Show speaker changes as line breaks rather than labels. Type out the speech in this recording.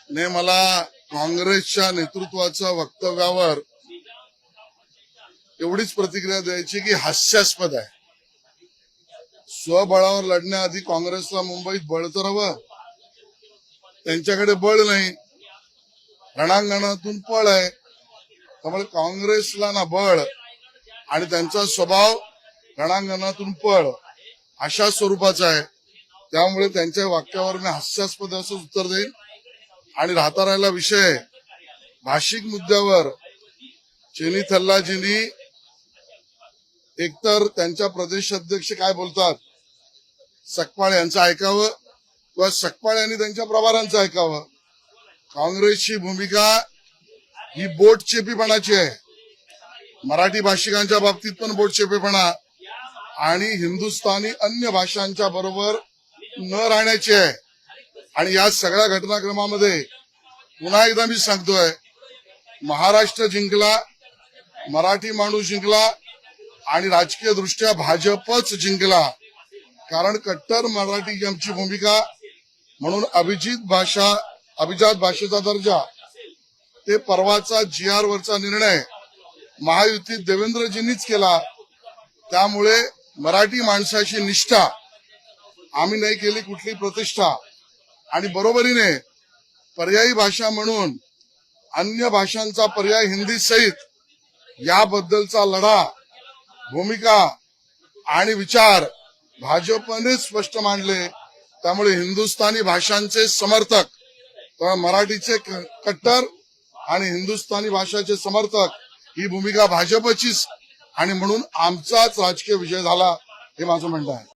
ने मला काँग्रेसच्या नेतृत्वाच्या वक्तव्यावर एवढीच प्रतिक्रिया द्यायची की हास्यास्पद आहे. स्वबळावर लढण्याआधी काँग्रेसला मुंबईत बळ तर हवं, त्यांच्याकडे बळ नाही, रणांगणातून पळ आहे. त्यामुळे काँग्रेसला ना बळ आणि त्यांचा स्वभाव रणांगणातून पळ अशा स्वरूपाचा आहे. त्यामुळे त्यांच्या वाक्यावर मी हास्यास्पद असं उत्तर देईन. आणि राहता राहिला विषय भाषिक मुद्द्यावर चेनी थल्लाजींनी एकतर त्यांच्या प्रदेश अध्यक्ष काय बोलतात सकपाळ यांचं ऐकावं किंवा सकपाळ यांनी त्यांच्या प्रभारांचं ऐकावं. काँग्रेसची भूमिका ही बोटचेपीपणाची आहे. मराठी भाषिकांच्या बाबतीत पण बोटचेपीपणा आणि हिंदुस्थानी अन्य भाषांच्या बरोबर न राहण्याची आहे. आणि या सगळ्या घटनाक्रमामध्ये पुन्हा एकदा मी सांगतोय, महाराष्ट्र जिंकला, मराठी माणूस जिंकला आणि राजकीय दृष्ट्या भाजपच जिंकला. कारण कट्टर मराठी आमची भूमिका म्हणून अभिजात भाषेचा दर्जा ते परवाचा GR वरचा निर्णय महायुतीत देवेंद्रजींनीच केला. त्यामुळे मराठी माणसाची निष्ठा आम्ही नाही केली, कुठली प्रतिष्ठा. आणि बरोबरीने पर्यायी भाषा म्हणून अन्य भाषांचा पर्याय हिंदी सहित याबद्दलचा लढा, भूमिका आणि विचार भाजपने स्पष्ट मांडले. त्यामुळे हिंदुस्थानी भाषांचे समर्थक, मराठीचे कट्टर आणि हिंदुस्थानी भाषाचे समर्थक ही भूमिका भाजपचीच आणि म्हणून आमचाच राजकीय विजय झाला हे माझं म्हणणं आहे.